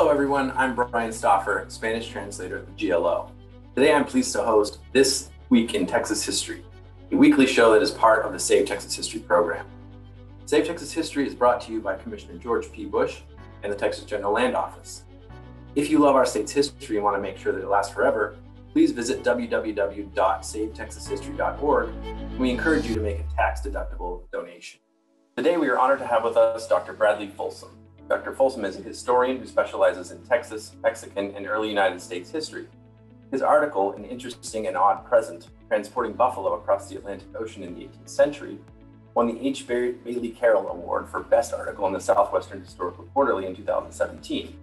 Hello everyone, I'm Brian Stauffer, Spanish translator at the GLO. Today I'm pleased to host This Week in Texas History, a weekly show that is part of the Save Texas History program. Save Texas History is brought to you by Commissioner George P. Bush and the Texas General Land Office. If you love our state's history and want to make sure that it lasts forever, please visit www.savetexashistory.org, and we encourage you to make a tax-deductible donation. Today we are honored to have with us Dr. Bradley Folsom. Dr. Folsom is a historian who specializes in Texas, Mexican, and early United States history. His article, An Interesting and Odd Present, Transporting Buffalo Across the Atlantic Ocean in the 18th Century, won the H. Bailey Carroll Award for Best Article in the Southwestern Historical Quarterly in 2017.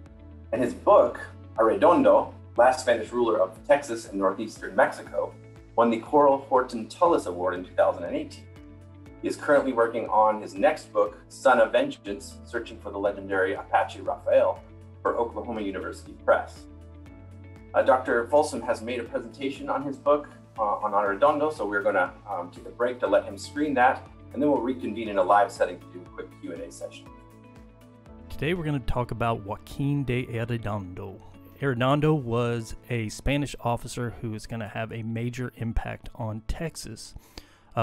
And his book, Arredondo, Last Spanish Ruler of Texas and Northeastern Mexico, won the Coral Horton Tullis Award in 2018. He is currently working on his next book, Son of Vengeance, Searching for the Legendary Apache Raphael, for Oklahoma University Press. Dr. Folsom has made a presentation on his book on Arredondo, so we're going to take a break to let him screen that, and then we'll reconvene in a live setting to do a quick Q&A session. Today we're going to talk about Joaquin de Arredondo. Arredondo was a Spanish officer who is going to have a major impact on Texas.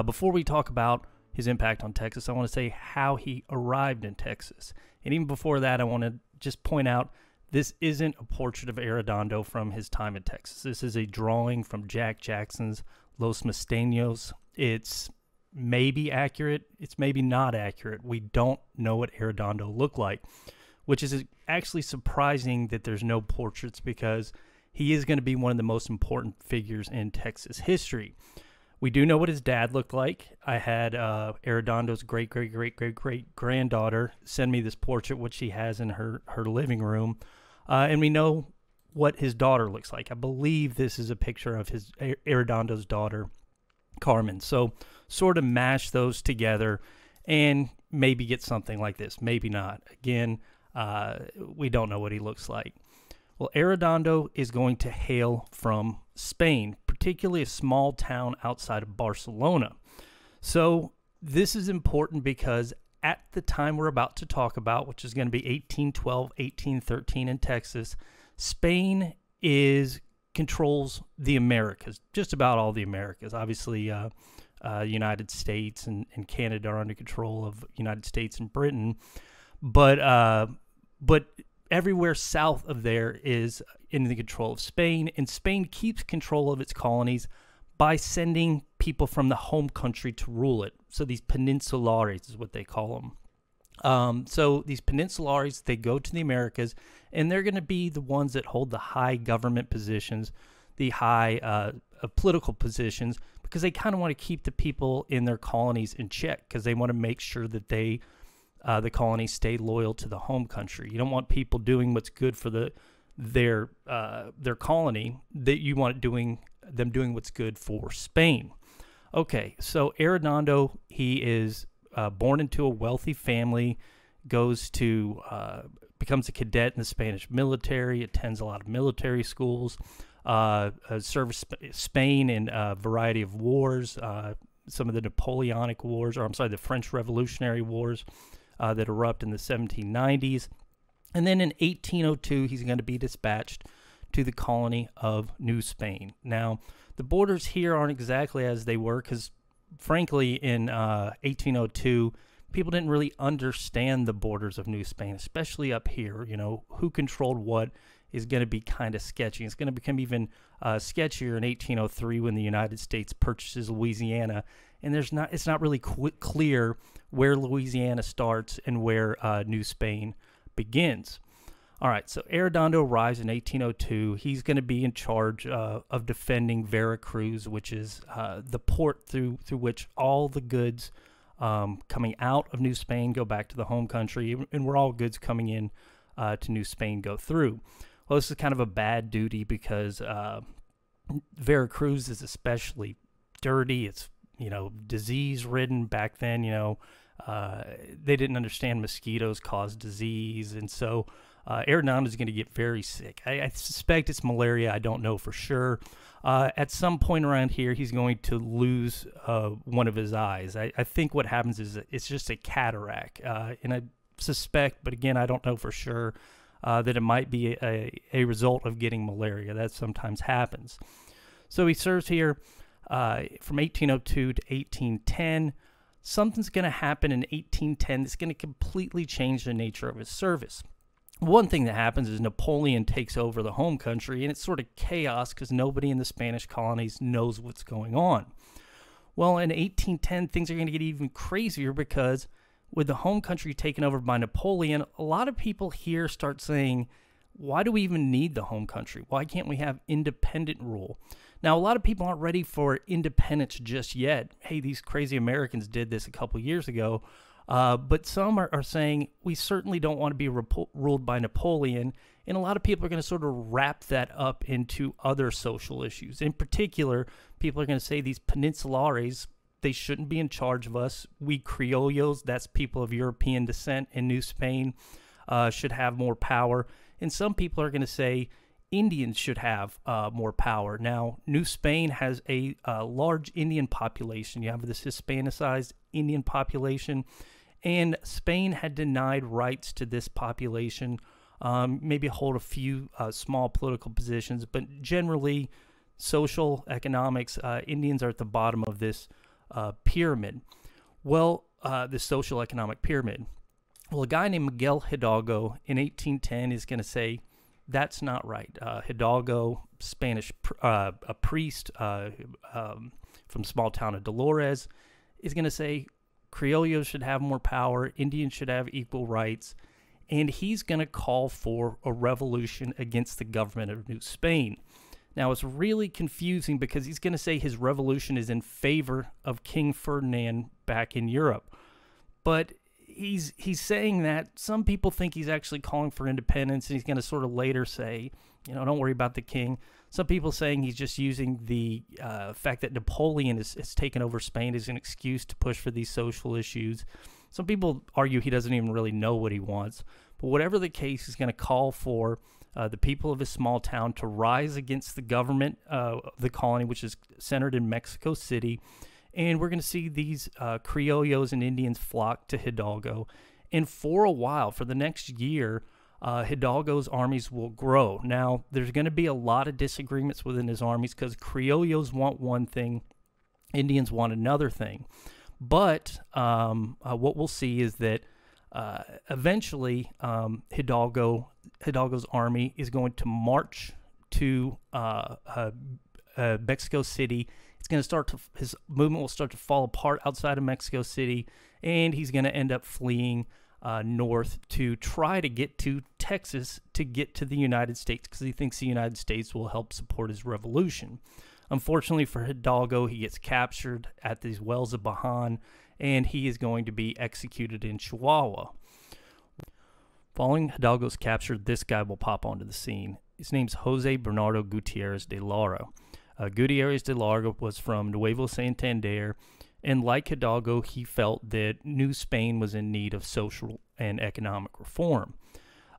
Before we talk about his impact on Texas, I want to say how he arrived in Texas. And even before that, I want to just point out this isn't a portrait of Arredondo from his time in Texas. This is a drawing from Jack Jackson's Los Musteños. It's maybe accurate, it's maybe not accurate. We don't know what Arredondo looked like, which is actually surprising that there's no portraits because he is going to be one of the most important figures in Texas history. We do know what his dad looked like. I had Arredondo's great-great-great-great-great-granddaughter send me this portrait, which she has in her living room. And we know what his daughter looks like. I believe this is a picture of his Arredondo's daughter, Carmen. So sort of mash those together and maybe get something like this. Maybe not. Again, we don't know what he looks like. Well, Arredondo is going to hail from Spain, particularly a small town outside of Barcelona. So this is important because at the time we're about to talk about, which is going to be 1812, 1813 in Texas, Spain controls the Americas, just about all the Americas. Obviously, United States and Canada are under control of United States and Britain, but everywhere south of there is in the control of Spain, and Spain keeps control of its colonies by sending people from the home country to rule it. So these peninsulares is what they call them. So these peninsulares, they go to the Americas, and they're going to be the ones that hold the high government positions, the high political positions, because they kind of want to keep the people in their colonies in check, because they want to make sure that the colonies stay loyal to the home country. You don't want people doing what's good for their colony. That you want them doing what's good for Spain. Okay, so Arredondo, he is born into a wealthy family, becomes a cadet in the Spanish military, attends a lot of military schools, serves Spain in a variety of wars, some of the Napoleonic Wars, the French Revolutionary Wars that erupt in the 1790s. And then in 1802, he's going to be dispatched to the colony of New Spain. Now, the borders here aren't exactly as they were because, frankly, in 1802, people didn't really understand the borders of New Spain, especially up here. You know, who controlled what is going to be kind of sketchy. It's going to become even sketchier in 1803 when the United States purchases Louisiana, and it's not really clear where Louisiana starts and where New Spain begins. All right, so Arredondo arrives in 1802. He's going to be in charge of defending Veracruz, which is the port through which all the goods coming out of New Spain go back to the home country, and where all goods coming in to New Spain go through. Well, this is kind of a bad duty because Veracruz is especially dirty. It's, disease-ridden back then. They didn't understand mosquitoes cause disease, and so Arredondo is going to get very sick. I suspect it's malaria. I don't know for sure. At some point around here, he's going to lose one of his eyes. I think what happens is it's just a cataract, and I suspect, but again, I don't know for sure, that it might be a result of getting malaria. That sometimes happens. So he serves here from 1802 to 1810. Something's going to happen in 1810 that's going to completely change the nature of his service. One thing that happens is Napoleon takes over the home country, and it's sort of chaos because nobody in the Spanish colonies knows what's going on. Well, in 1810, things are going to get even crazier because with the home country taken over by Napoleon, a lot of people here start saying, why do we even need the home country? Why can't we have independent rule? Now, a lot of people aren't ready for independence just yet. Hey, these crazy Americans did this a couple years ago. But some are saying we certainly don't want to be ruled by Napoleon. And a lot of people are going to sort of wrap that up into other social issues. In particular, people are going to say these peninsulares, they shouldn't be in charge of us. We criollos, that's people of European descent in New Spain, should have more power. And some people are going to say Indians should have more power. Now, New Spain has a large Indian population. You have this Hispanicized Indian population, and Spain had denied rights to this population, maybe hold a few small political positions, but generally social economics, Indians are at the bottom of this pyramid. Well, the social economic pyramid. Well, a guy named Miguel Hidalgo in 1810 is going to say, that's not right. Hidalgo, Spanish a priest from small town of Dolores, is going to say Criollos should have more power, Indians should have equal rights, and he's going to call for a revolution against the government of New Spain. Now, it's really confusing because he's going to say his revolution is in favor of King Ferdinand back in Europe. But he's saying that. Some people think he's actually calling for independence, and he's going to sort of later say, don't worry about the king. Some people saying he's just using the fact that Napoleon has taken over Spain as an excuse to push for these social issues. Some people argue he doesn't even really know what he wants. But whatever the case, he's going to call for the people of his small town to rise against the government of the colony, which is centered in Mexico City. And we're going to see these Criollos and Indians flock to Hidalgo. And for a while, for the next year, Hidalgo's armies will grow. Now, there's going to be a lot of disagreements within his armies because Criollos want one thing, Indians want another thing. But what we'll see is that eventually Hidalgo's army is going to march to Mexico City. It's going to start to, his movement will start to fall apart outside of Mexico City, and he's going to end up fleeing north to try to get to Texas to get to the United States because he thinks the United States will help support his revolution. Unfortunately for Hidalgo, he gets captured at these wells of Bajan, and he is going to be executed in Chihuahua. Following Hidalgo's capture, this guy will pop onto the scene. His name's Jose Bernardo Gutierrez de Lara. Gutierrez de Lara was from Nuevo Santander, and like Hidalgo, he felt that New Spain was in need of social and economic reform.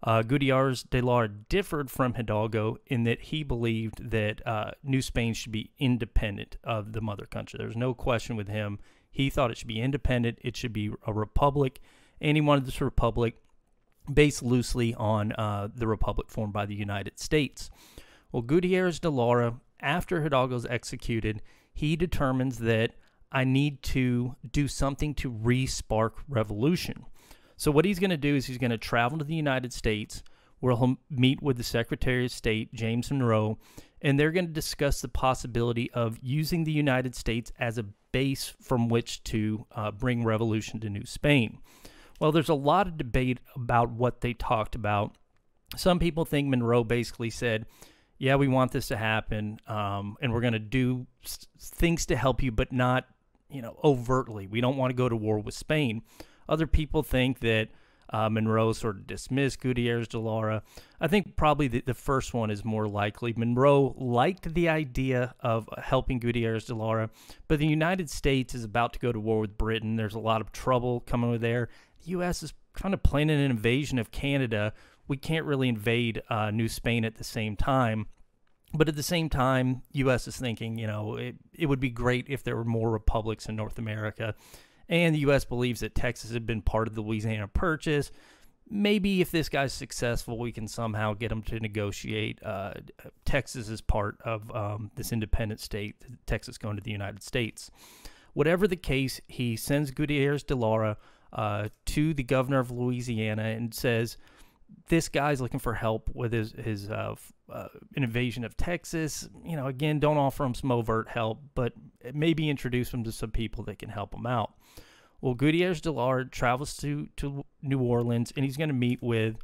Gutierrez de Lara differed from Hidalgo in that he believed that New Spain should be independent of the mother country. There's no question with him. He thought it should be independent, it should be a republic, and he wanted this republic based loosely on the republic formed by the United States. Well, Gutierrez de Lara, after Hidalgo's executed, he determines that I need to do something to re-spark revolution. So what he's going to do is he's going to travel to the United States, where he'll meet with the Secretary of State, James Monroe, and they're going to discuss the possibility of using the United States as a base from which to bring revolution to New Spain. Well, there's a lot of debate about what they talked about. Some people think Monroe basically said, yeah, we want this to happen, and we're going to do things to help you, but not, overtly. We don't want to go to war with Spain. Other people think that Monroe sort of dismissed Gutierrez de Lara. I think probably the first one is more likely. Monroe liked the idea of helping Gutierrez de Lara, but the United States is about to go to war with Britain. There's a lot of trouble coming over there. The U.S. is kind of planning an invasion of Canada. We can't really invade New Spain at the same time. But at the same time, U.S. is thinking, it would be great if there were more republics in North America. And the U.S. believes that Texas had been part of the Louisiana Purchase. maybe if this guy's successful, we can somehow get him to negotiate Texas as part of this independent state, Texas going to the United States. Whatever the case, he sends Gutierrez de Lara to the governor of Louisiana and says, this guy's looking for help with his invasion of Texas. You know, again, don't offer him some overt help, but maybe introduce him to some people that can help him out. Well, Gutierrez de Lara travels to New Orleans, and he's going to meet with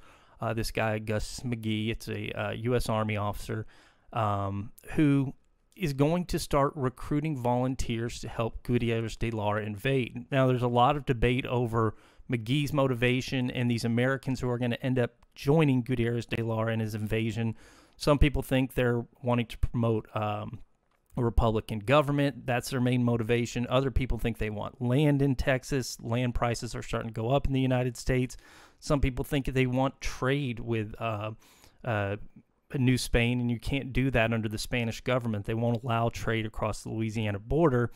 this guy, Gus McGee. It's a U.S. Army officer who is going to start recruiting volunteers to help Gutierrez de Lara invade. Now, there's a lot of debate over McGee's motivation and these Americans who are going to end up joining Gutierrez de Lara in his invasion. Some people think they're wanting to promote a Republican government. That's their main motivation. Other people think they want land in Texas. Land prices are starting to go up in the United States. Some people think they want trade with New Spain, and you can't do that under the Spanish government. They won't allow trade across the Louisiana border.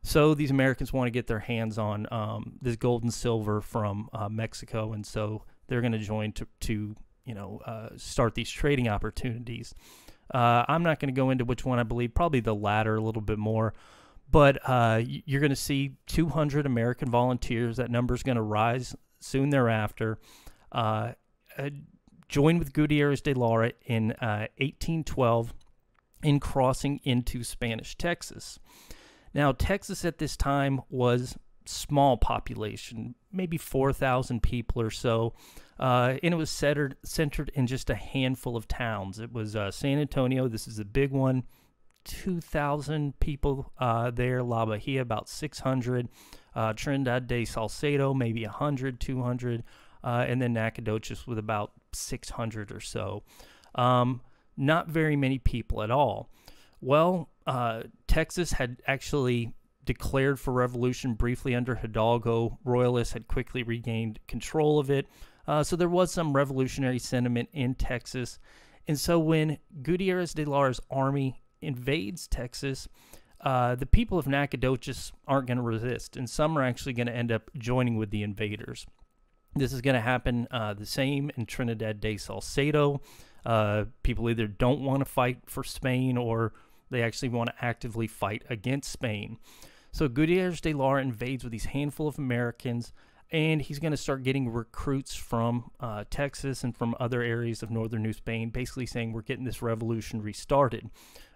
So these Americans want to get their hands on this gold and silver from Mexico, and so they're going to join to start these trading opportunities. I'm not going to go into which one I believe, probably the latter a little bit more, but you're going to see 200 American volunteers. That number is going to rise soon thereafter. Join with Gutierrez de Lara in 1812 in crossing into Spanish Texas. Now, Texas at this time was small population, maybe 4,000 people or so, and it was centered in just a handful of towns. It was San Antonio, this is a big one, 2,000 people there, La Bahia about 600, Trinidad de Salcedo maybe 100, 200, and then Nacogdoches with about 600 or so. Not very many people at all. Well, Texas had actually declared for revolution briefly under Hidalgo. Royalists had quickly regained control of it. So there was some revolutionary sentiment in Texas. And so when Gutierrez de Lara's army invades Texas, the people of Nacogdoches aren't going to resist, and some are actually going to end up joining with the invaders. This is going to happen the same in Trinidad de Salcedo. People either don't want to fight for Spain or they actually want to actively fight against Spain. So Gutierrez de Lara invades with these handful of Americans, and he's going to start getting recruits from Texas and from other areas of northern New Spain, basically saying we're getting this revolution restarted.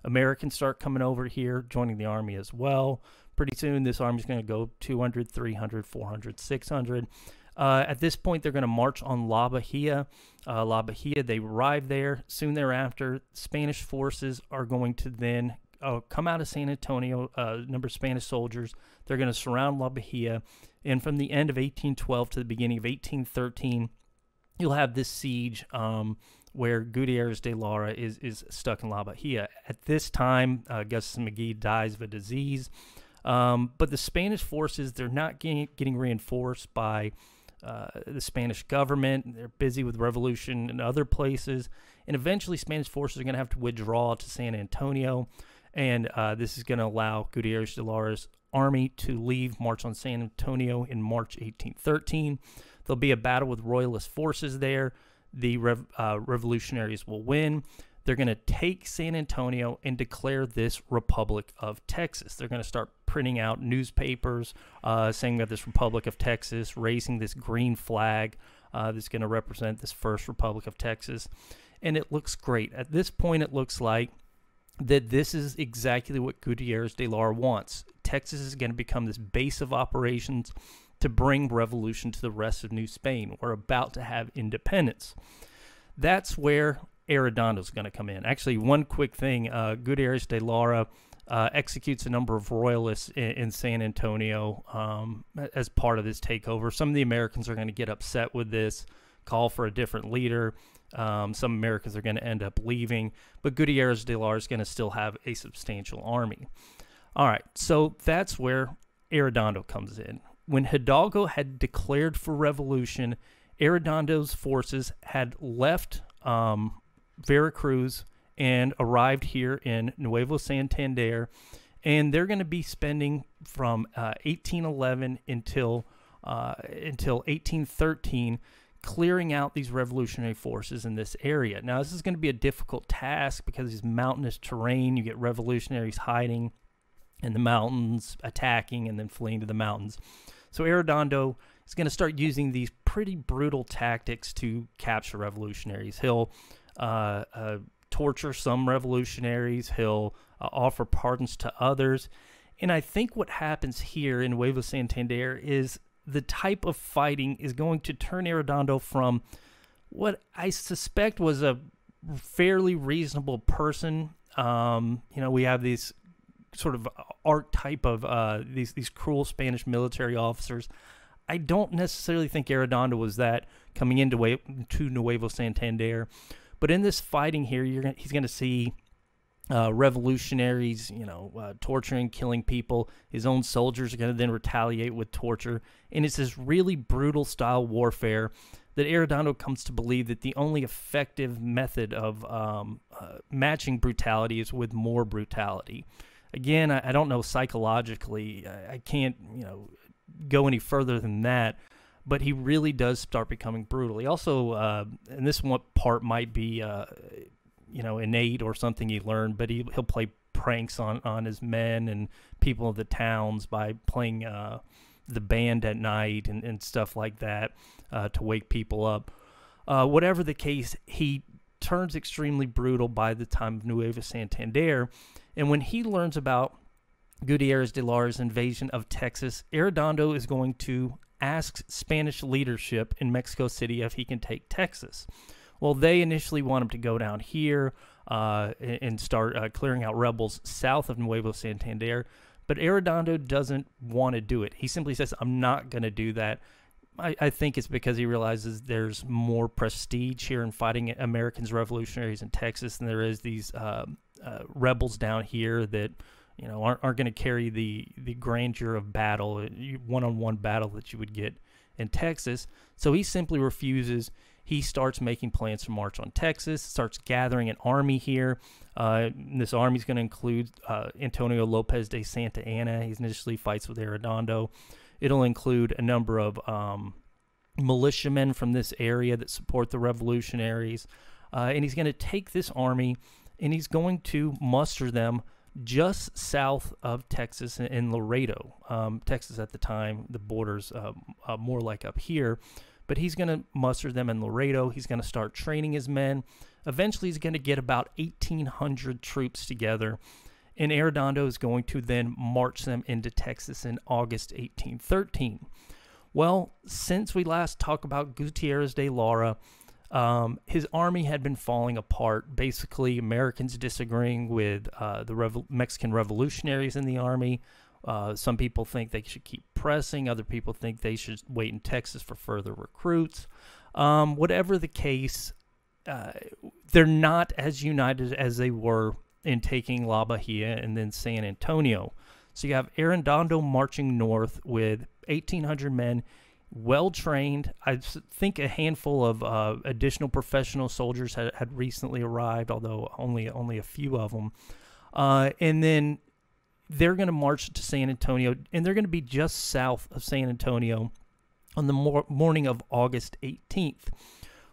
Americans start coming over here, joining the army as well. Pretty soon, this army is going to go 200, 300, 400, 600. At this point, they're going to march on La Bahia. They arrive there. Soon thereafter, Spanish forces are going to then come out of San Antonio, a number of Spanish soldiers. They're going to surround La Bahia. And from the end of 1812 to the beginning of 1813, you'll have this siege where Gutierrez de Lara is stuck in La Bahia. At this time, Gus McGee dies of a disease. But the Spanish forces, they're not getting reinforced by the Spanish government. They're busy with revolution in other places. And eventually, Spanish forces are going to have to withdraw to San Antonio. And this is going to allow Gutierrez de Lara's army to leave, march on San Antonio in March 1813. There'll be a battle with Royalist forces there. The revolutionaries will win. They're going to take San Antonio and declare this Republic of Texas. They're going to start printing out newspapers saying we have this Republic of Texas, raising this green flag that's going to represent this first Republic of Texas. And it looks great. At this point, it looks like that this is exactly what Gutierrez de Lara wants. Texas is going to become this base of operations to bring revolution to the rest of New Spain. We're about to have independence. That's where Arredondo is going to come in. Actually, one quick thing, Gutierrez de Lara executes a number of royalists in San Antonio as part of this takeover. Some of the Americans are going to get upset with this, call for a different leader. Some Americans are going to end up leaving, but Gutierrez de Lara is going to still have a substantial army. All right, so that's where Arredondo comes in. When Hidalgo had declared for revolution, Arredondo's forces had left Veracruz and arrived here in Nuevo Santander, and they're going to be spending from 1811 until 1813 clearing out these revolutionary forces in this area. Now, this is going to be a difficult task because it's mountainous terrain. You get revolutionaries hiding in the mountains, attacking, and then fleeing to the mountains. So Arredondo is going to start using these pretty brutal tactics to capture revolutionaries. He'll torture some revolutionaries. He'll offer pardons to others. And I think what happens here in Nuevo Santander is the type of fighting is going to turn Arredondo from what I suspect was a fairly reasonable person. We have these sort of archetype of these cruel Spanish military officers. I don't necessarily think Arredondo was that coming into Nuevo Santander, but in this fighting here, he's going to see revolutionaries, torturing, killing people. His own soldiers are going to then retaliate with torture, and it's this really brutal style warfare that Arredondo comes to believe that the only effective method of matching brutality is with more brutality. Again, I don't know psychologically. I can't, go any further than that. But he really does start becoming brutal. He also, and this one part might be, innate or something he learned, but he'll play pranks on his men and people of the towns by playing the band at night and stuff like that to wake people up. Whatever the case, he turns extremely brutal by the time of Nuevo Santander. And when he learns about Gutierrez de Lara's invasion of Texas, Arredondo is going to ask Spanish leadership in Mexico City if he can take Texas. Well, they initially want him to go down here and start clearing out rebels south of Nuevo Santander, but Arredondo doesn't want to do it. He simply says, I'm not going to do that. I think it's because he realizes there's more prestige here in fighting Americans revolutionaries in Texas than there is these rebels down here that aren't going to carry the grandeur of battle, one-on-one battle that you would get in Texas. So he simply refuses. He starts making plans to march on Texas, starts gathering an army here. This army is going to include Antonio Lopez de Santa Anna. He initially fights with Arredondo. It'll include a number of militiamen from this area that support the revolutionaries. And he's going to take this army and he's going to muster them just south of Texas in Laredo. Texas at the time, the border's more like up here. But he's going to muster them in Laredo. He's going to start training his men. Eventually, he's going to get about 1,800 troops together. And Arredondo is going to then march them into Texas in August 1813. Well, since we last talked about Gutierrez de Lara, his army had been falling apart. Basically, Americans disagreeing with the Mexican revolutionaries in the army. Some people think they should keep pressing. Other people think they should wait in Texas for further recruits. Whatever the case, they're not as united as they were in taking La Bahia and then San Antonio. So you have Arredondo marching north with 1,800 men, well-trained. I think a handful of additional professional soldiers had recently arrived, although only a few of them. And then they're going to march to San Antonio, and they're going to be just south of San Antonio on the morning of August 18th.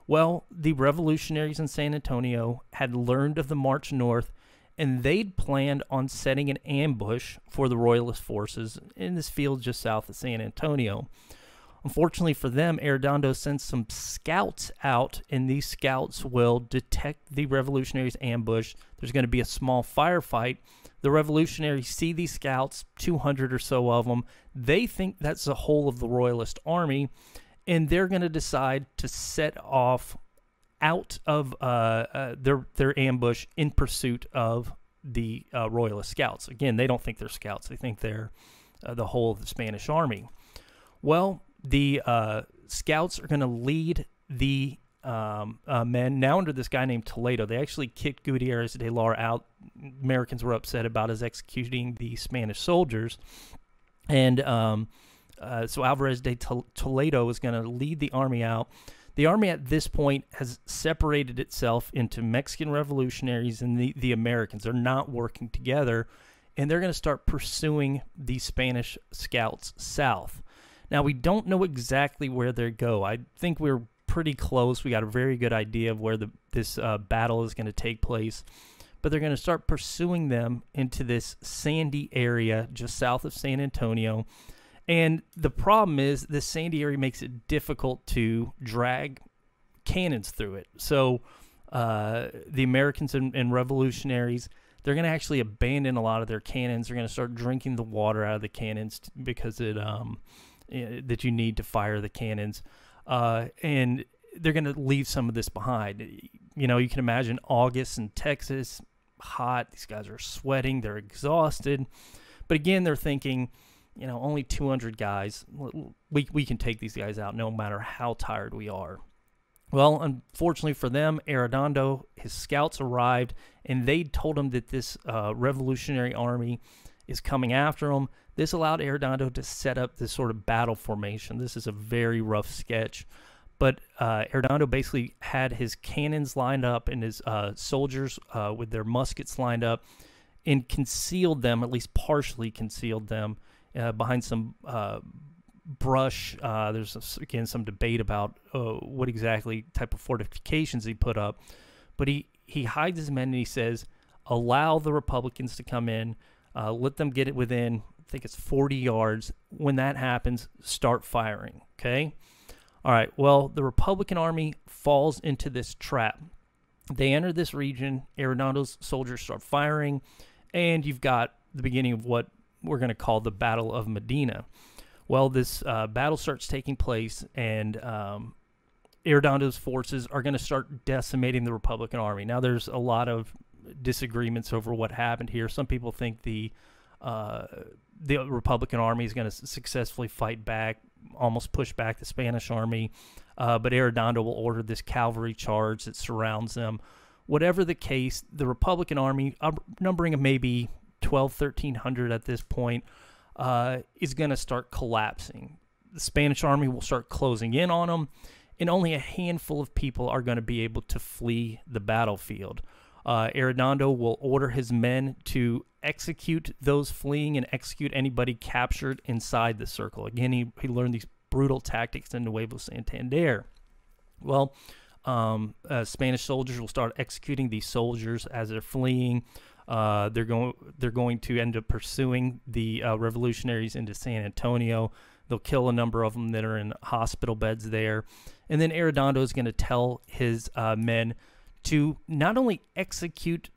Well, the revolutionaries in San Antonio had learned of the march north, and they'd planned on setting an ambush for the royalist forces in this field just south of San Antonio. Unfortunately for them, Arredondo sends some scouts out, and these scouts will detect the revolutionaries' ambush. There's going to be a small firefight. The revolutionaries see these scouts, 200 or so of them. They think that's the whole of the royalist army, and they're going to decide to set off out of their ambush in pursuit of the royalist scouts. Again, they don't think they're scouts. They think they're the whole of the Spanish army. Well, the scouts are going to lead the men, now under this guy named Toledo. They actually kicked Gutierrez de Lara out. Americans were upset about his executing the Spanish soldiers. And so Alvarez de Toledo is going to lead the army out. The army at this point has separated itself into Mexican revolutionaries and the Americans. They're not working together, and they're going to start pursuing the Spanish scouts south. Now, we don't know exactly where they go. I think we're pretty close. We got a very good idea of where this battle is going to take place. But they're going to start pursuing them into this sandy area just south of San Antonio. And the problem is this sandy area makes it difficult to drag cannons through it. So the Americans and revolutionaries, they're going to actually abandon a lot of their cannons. They're going to start drinking the water out of the cannons because that you need to fire the cannons. And they're going to leave some of this behind. You know, you can imagine August in Texas, hot. These guys are sweating. They're exhausted. But again, they're thinking, you know, only 200 guys. We can take these guys out no matter how tired we are. Well, unfortunately for them, Arredondo, his scouts arrived, and they told him that this revolutionary army is coming after him. This allowed Arredondo to set up this sort of battle formation. This is a very rough sketch. But Arredondo basically had his cannons lined up and his soldiers with their muskets lined up and concealed them, at least partially concealed them, behind some brush. There's, again, some debate about what exactly type of fortifications he put up. But he hides his men and he says, allow the Republicans to come in, let them get it within, I think it's 40 yards. When that happens, start firing, okay? All right, well, the Republican army falls into this trap. They enter this region, Arredondo's soldiers start firing, and you've got the beginning of what we're going to call the Battle of Medina. Well, this battle starts taking place, and Arredondo's forces are going to start decimating the Republican army. Now, there's a lot of disagreements over what happened here. Some people think the Republican army is going to successfully fight back, almost push back the Spanish army, but Arredondo will order this cavalry charge that surrounds them. Whatever the case, the Republican army, numbering maybe 1,300 at this point, is going to start collapsing. The Spanish army will start closing in on them, and only a handful of people are going to be able to flee the battlefield. Arredondo will order his men to execute those fleeing and execute anybody captured inside the circle. Again, he learned these brutal tactics in Nuevo Santander. Well, Spanish soldiers will start executing these soldiers as they're fleeing. They're going to end up pursuing the revolutionaries into San Antonio. They'll kill a number of them that are in hospital beds there. And then Arredondo is going to tell his men to not only execute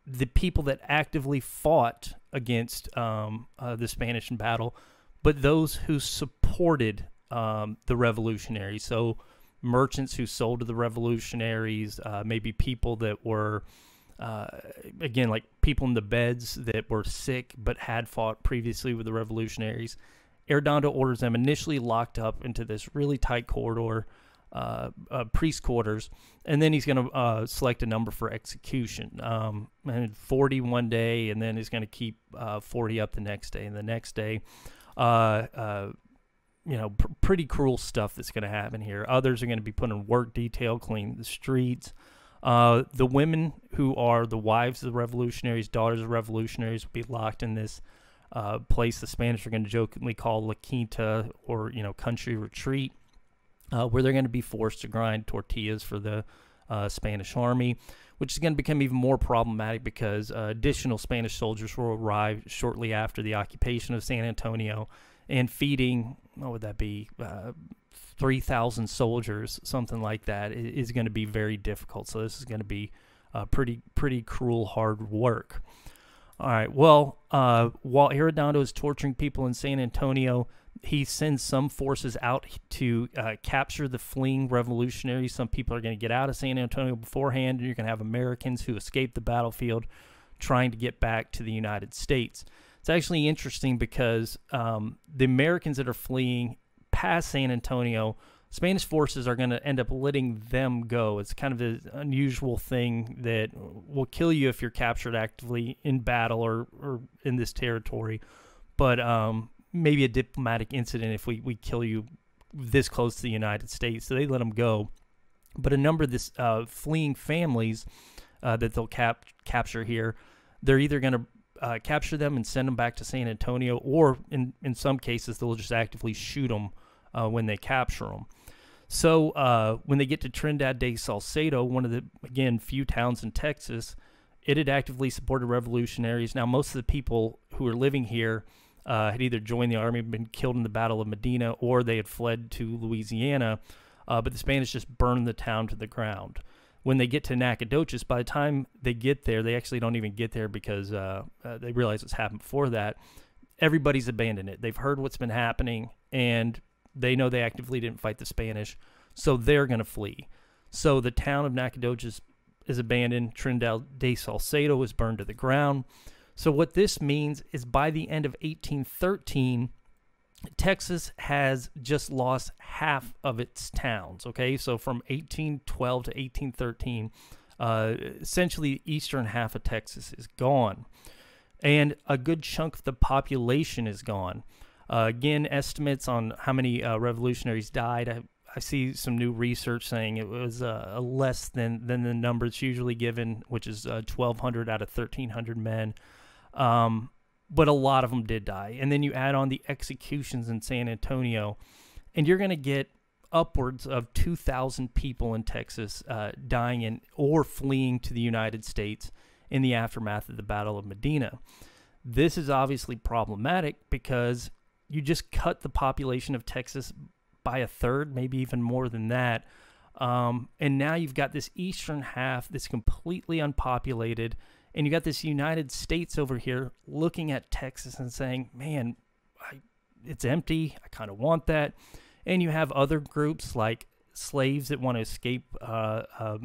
the people that actively fought against the Spanish in battle, but those who supported the revolutionaries. So merchants who sold to the revolutionaries, maybe people that were, again, like people in the beds that were sick but had fought previously with the revolutionaries. Arredondo orders them initially locked up into this really tight corridor, priest quarters, and then he's going to select a number for execution. And 40 one day, and then he's going to keep 40 up the next day, and the next day. You know, pretty cruel stuff that's going to happen here. Others are going to be put in work detail, cleaning the streets. The women who are the wives of the revolutionaries, daughters of revolutionaries, will be locked in this place the Spanish are going to jokingly call La Quinta, or, you know, country retreat, where they're going to be forced to grind tortillas for the Spanish army, which is going to become even more problematic because additional Spanish soldiers will arrive shortly after the occupation of San Antonio, and feeding, what would that be, 3,000 soldiers, something like that, is going to be very difficult. So this is going to be pretty cruel, hard work. All right, well, while Arredondo is torturing people in San Antonio, he sends some forces out to capture the fleeing revolutionaries. Some people are going to get out of San Antonio beforehand, and you're going to have Americans who escape the battlefield trying to get back to the United States. It's actually interesting because the Americans that are fleeing past San Antonio, Spanish forces are going to end up letting them go. It's kind of an unusual thing that will kill you if you're captured actively in battle or in this territory, but maybe a diplomatic incident if we kill you this close to the United States. So they let them go. But a number of this fleeing families that they'll capture here, they're either going to capture them and send them back to San Antonio, or in some cases they'll just actively shoot them when they capture them. So when they get to Trinidad de Salcedo, one of the, again, few towns in Texas, it had actively supported revolutionaries. Now, most of the people who were living here had either joined the army, been killed in the Battle of Medina, or they had fled to Louisiana, but the Spanish just burned the town to the ground. When they get to Nacogdoches, by the time they get there, they actually don't even get there because they realize what's happened before that. Everybody's abandoned it. They've heard what's been happening, and they know they actively didn't fight the Spanish, so they're going to flee. So the town of Nacogdoches is abandoned. Trinidad de Salcedo is burned to the ground. So what this means is by the end of 1813, Texas has just lost half of its towns, okay? So from 1812 to 1813, essentially the eastern half of Texas is gone. And a good chunk of the population is gone. Again, estimates on how many revolutionaries died, I see some new research saying it was less than the numbers usually given, which is 1,200 out of 1,300 men. But a lot of them did die. And then you add on the executions in San Antonio, and you're going to get upwards of 2,000 people in Texas dying or fleeing to the United States in the aftermath of the Battle of Medina. This is obviously problematic because you just cut the population of Texas by a third, maybe even more than that. And now you've got this eastern half that's completely unpopulated, and you got this United States over here looking at Texas and saying, man, it's empty. I kind of want that. And you have other groups like slaves that want to escape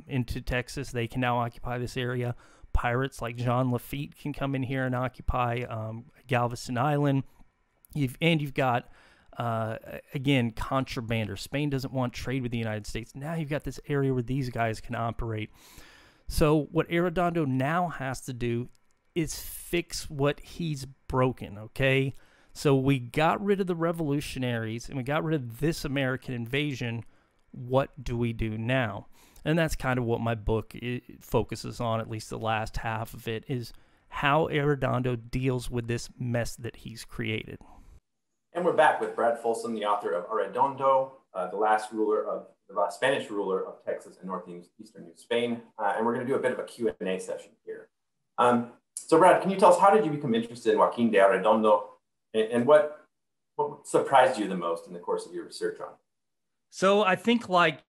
into Texas. They can now occupy this area. Pirates like Jean Lafitte can come in here and occupy Galveston Island. You've got, again, contrabanders. Spain doesn't want trade with the United States. Now you've got this area where these guys can operate. So what Arredondo now has to do is fix what he's broken, okay? So we got rid of the revolutionaries and we got rid of this American invasion. What do we do now? And that's kind of what my book focuses on, at least the last half of it, is how Arredondo deals with this mess that he's created. And we're back with Brad Folsom, the author of Arredondo, the last Spanish ruler of Texas and Northeastern New Spain. And we're going to do a bit of a Q&A session here. So Brad, can you tell us, how did you become interested in Joaquin de Arredondo, and what surprised you the most in the course of your research on it? So I think, like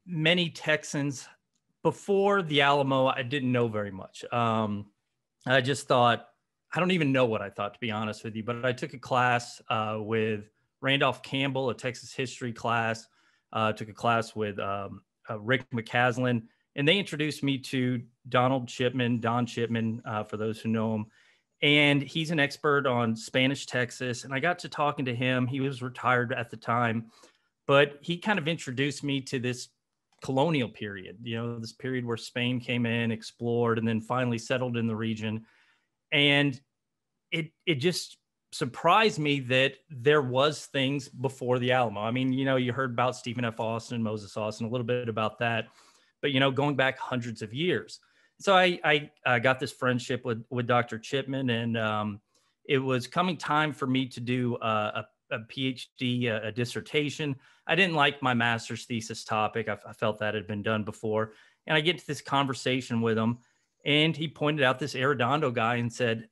many Texans, before the Alamo, I didn't know very much. I just thought, I don't even know what I thought, to be honest with you, but I took a class with Randolph Campbell, a Texas history class, took a class with Rick McCaslin, and they introduced me to Don Chipman, for those who know him. And he's an expert on Spanish Texas. And I got to talking to him. He was retired at the time, but he kind of introduced me to this colonial period, this period where Spain came in, explored, and then finally settled in the region. And it just surprised me that there was things before the Alamo. I mean, you heard about Stephen F. Austin, Moses Austin, a little bit about that, but, going back hundreds of years. So I got this friendship with Dr. Chipman, and it was coming time for me to do a PhD, a dissertation. I didn't like my master's thesis topic. I felt that had been done before. And I get to this conversation with him, and he pointed out this Arredondo guy and said,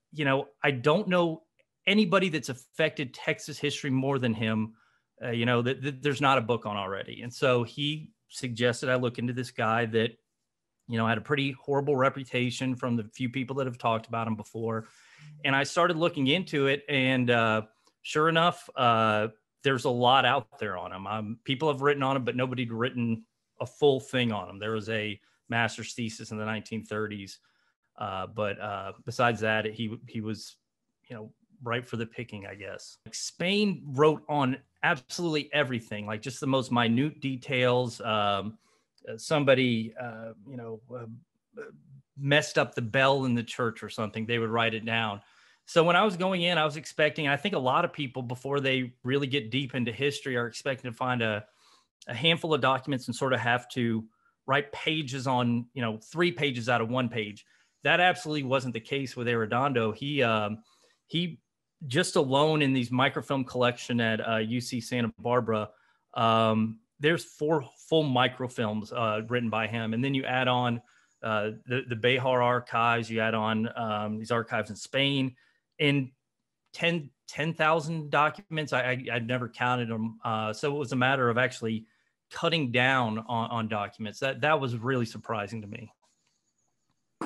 I don't know anybody that's affected Texas history more than him, that there's not a book on already. And so he suggested I look into this guy that, had a pretty horrible reputation from the few people that have talked about him before. And I started looking into it, and sure enough, there's a lot out there on him. People have written on him, but nobody'd written a full thing on him. There was a master's thesis in the 1930s. But besides that, he was, ripe for the picking, I guess. Spain wrote on absolutely everything, like just the most minute details. Somebody, messed up the bell in the church or something, they would write it down. So when I was going in, I was expecting, and I think a lot of people, before they really get deep into history, are expecting to find a handful of documents and sort of have to write pages on, 3 pages out of 1 page. That absolutely wasn't the case with Arredondo. He just alone in these microfilm collection at UC Santa Barbara, there's 4 full microfilms written by him. And then you add on the Behar archives, you add on these archives in Spain, and 10,000 documents. I'd never counted them. So it was a matter of actually cutting down on documents. That was really surprising to me.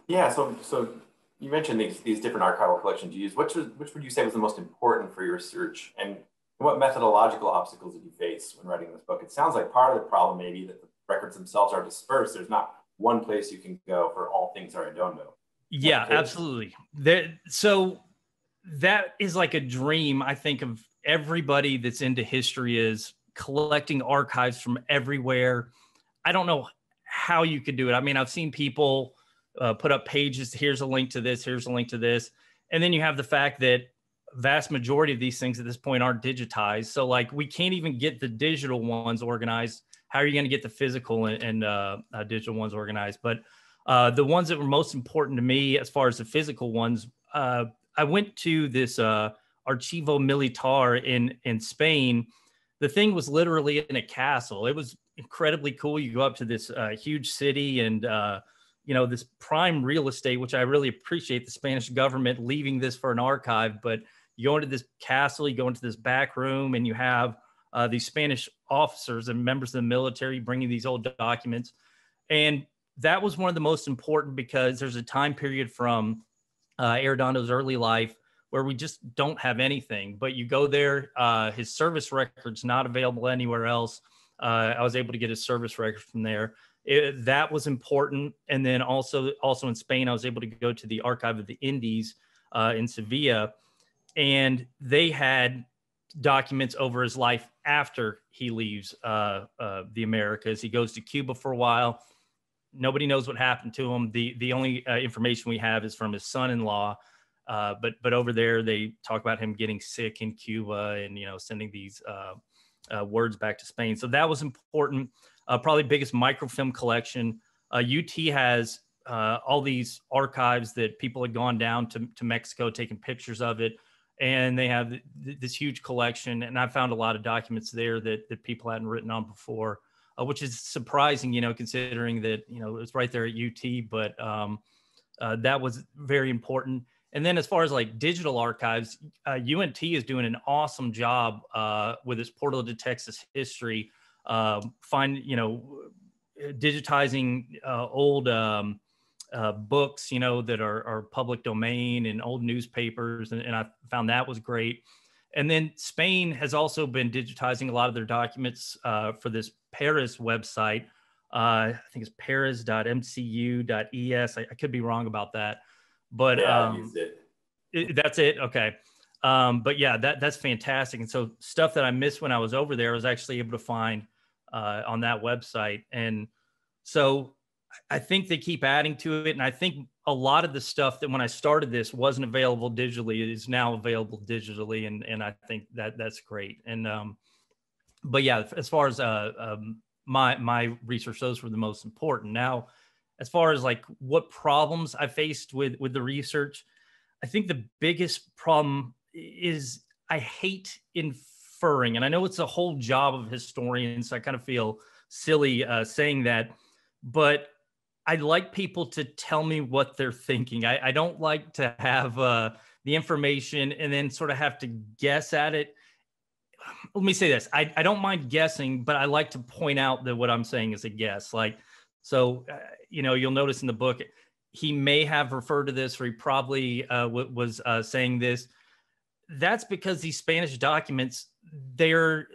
Yeah, so you mentioned these different archival collections you use. Which would you say was the most important for your research, and what methodological obstacles did you face when writing this book? It sounds like part of the problem may be that the records themselves are dispersed. There's not one place you can go for all things Arredondo. Yeah, absolutely. So that is like a dream, I think, of everybody that's into history, is collecting archives from everywhere. I don't know how you could do it. I mean, I've seen people put up pages. Here's a link to this. Here's a link to this. And then you have the fact that vast majority of these things at this point aren't digitized. So like, we can't even get the digital ones organized. How are you going to get the physical and digital ones organized? But the ones that were most important to me, as far as the physical ones, I went to this Archivo Militar in Spain. The thing was literally in a castle. It was incredibly cool. You go up to this huge city and, this prime real estate, which I really appreciate the Spanish government leaving this for an archive. But you go into this castle, you go into this back room, and you have these Spanish officers and members of the military bringing these old documents. And that was one of the most important, because there's a time period from Arredondo's early life where we just don't have anything. But you go there, his service record's not available anywhere else. I was able to get his service record from there. That was important. And then also in Spain, I was able to go to the Archive of the Indies in Sevilla, and they had documents over his life after he leaves the Americas. He goes to Cuba for a while. Nobody knows what happened to him. The only information we have is from his son-in-law. But over there, they talk about him getting sick in Cuba and, sending these words back to Spain. So that was important. Probably biggest microfilm collection. UT has all these archives that people had gone down to Mexico, taking pictures of it. And they have this huge collection. And I found a lot of documents there that people hadn't written on before, which is surprising, considering that, it was right there at UT. But that was very important. And then as far as like digital archives, UNT is doing an awesome job with its Portal to Texas History, digitizing old books, that are public domain and old newspapers. And I found that was great. And then Spain has also been digitizing a lot of their documents for this Paris website. I think it's paris.mcu.es. I could be wrong about that. But yeah, that's it. Okay. But yeah, that's fantastic. And so stuff that I missed when I was over there, I was actually able to find on that website. And so I think they keep adding to it. And I think a lot of the stuff that when I started this wasn't available digitally is now available digitally. And I think that's great. And, but yeah, as far as my research, those were the most important. Now, as far as like what problems I faced with the research, I think the biggest problem is I hate inferring. And I know it's a whole job of historians, so I kind of feel silly saying that, but I like people to tell me what they're thinking. I don't like to have the information and then sort of have to guess at it. Let me say this. I don't mind guessing, but I like to point out that what I'm saying is a guess. Like, so, you'll notice in the book, he may have referred to this, or he probably was saying this. That's because these Spanish documents, they're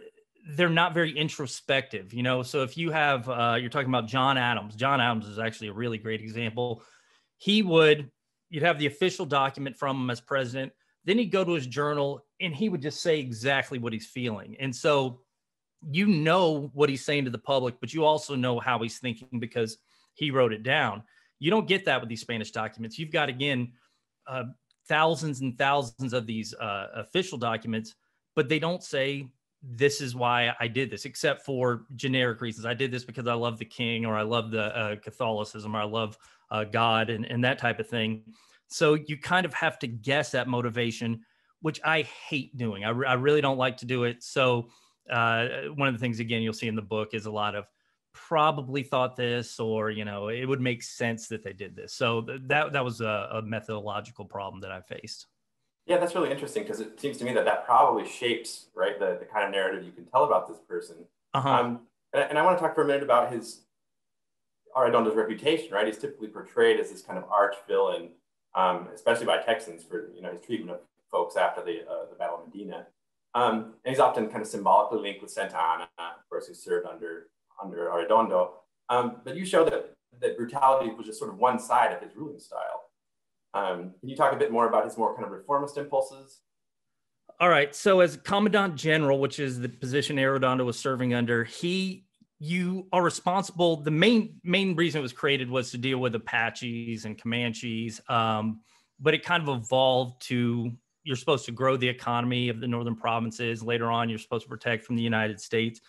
not very introspective, So if you have, you're talking about John Adams. John Adams is actually a really great example. You'd have the official document from him as president. Then he'd go to his journal and he would just say exactly what he's feeling. And so what he's saying to the public, but you also know how he's thinking because he wrote it down. You don't get that with these Spanish documents. You've got, again, thousands and thousands of these official documents, but they don't say, this is why I did this, except for generic reasons. I did this because I love the king, or I love the Catholicism, or I love God and that type of thing. So you kind of have to guess that motivation, which I hate doing. I really don't like to do it. So One of the things, again, you'll see in the book is a lot of probably thought this, or, you know, it would make sense that they did this. So that was a methodological problem that I faced. Yeah, that's really interesting because it seems to me that that probably shapes, right, the kind of narrative you can tell about this person. Uh-huh. And I want to talk for a minute about Arredondo's reputation, right? He's typically portrayed as this kind of arch villain, especially by Texans for, you know, his treatment of folks after the Battle of Medina. And he's often kind of symbolically linked with Santa Anna, of course, who served under Arredondo. But you show that brutality was just sort of one side of his ruling style. Can you talk a bit more about his more kind of reformist impulses? All right. So as Commandant General, which is the position Arredondo was serving under, you are responsible. The main reason it was created was to deal with Apaches and Comanches. But it kind of evolved to, you're supposed to grow the economy of the northern provinces. Later on, you're supposed to protect from the United States.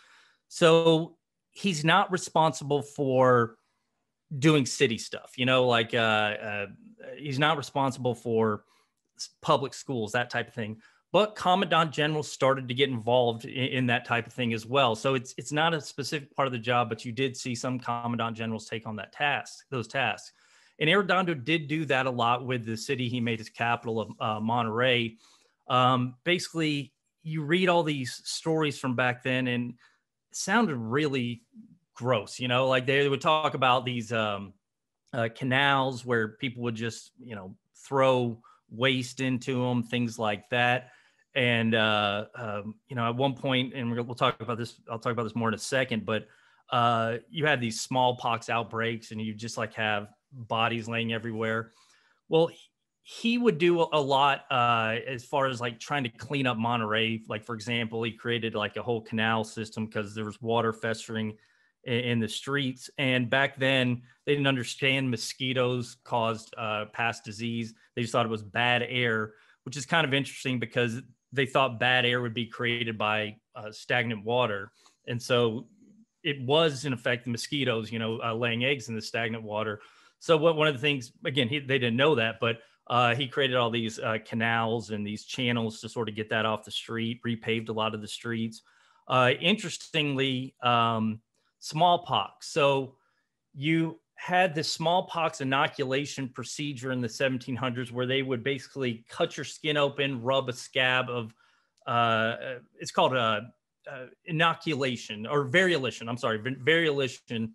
So he's not responsible for doing city stuff, you know, like he's not responsible for public schools, that type of thing. But Commandant General started to get involved in that type of thing as well. So it's not a specific part of the job, but you did see some Commandant Generals take on those tasks. And Arredondo did do that a lot with the city he made his capital of Monterey. Basically, you read all these stories from back then, and it sounded really gross, you know, like they would talk about these canals where people would just, you know, throw waste into them, things like that. And, you know, at one point, and we'll talk about this, I'll talk about this more in a second, but you had these smallpox outbreaks and you just like have bodies laying everywhere. Well, he would do a lot as far as like trying to clean up Monterey. Like, for example, he created like a whole canal system because there was water festering in the streets. And back then they didn't understand mosquitoes caused past disease. They just thought it was bad air, which is kind of interesting because they thought bad air would be created by stagnant water. And so it was, in effect, the mosquitoes, you know, laying eggs in the stagnant water. So one of the things, again, they didn't know that, but he created all these canals and these channels to sort of get that off the street, repaved a lot of the streets. Interestingly, smallpox. So you had this smallpox inoculation procedure in the 1700s where they would basically cut your skin open, rub a scab of, it's called inoculation or variolation. I'm sorry, variolation.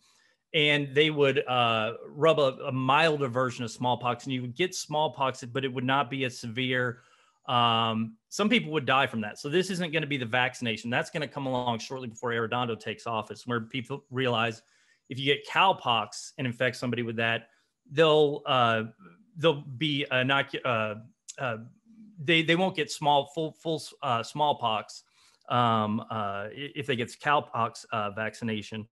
And they would rub a milder version of smallpox, and you would get smallpox, but it would not be as severe. Some people would die from that. So this isn't going to be the vaccination. That's going to come along shortly before Arredondo takes office, where people realize if you get cowpox and infect somebody with that, they'll be they won't get full smallpox if they get the cowpox vaccination.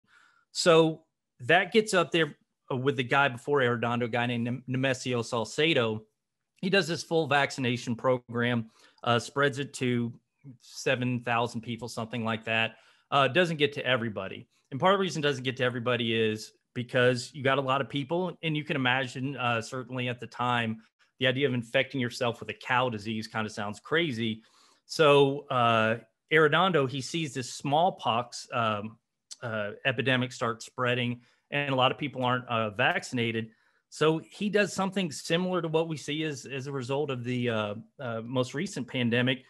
So that gets up there with the guy before Arredondo, a guy named Nemesio Salcedo. He does this full vaccination program, spreads it to 7,000 people, something like that. Doesn't get to everybody. And part of the reason it doesn't get to everybody is because you got a lot of people, and you can imagine, certainly at the time, the idea of infecting yourself with a cow disease kind of sounds crazy. So Arredondo, he sees this smallpox epidemic start spreading, and a lot of people aren't vaccinated. So he does something similar to what we see as a result of the most recent pandemic.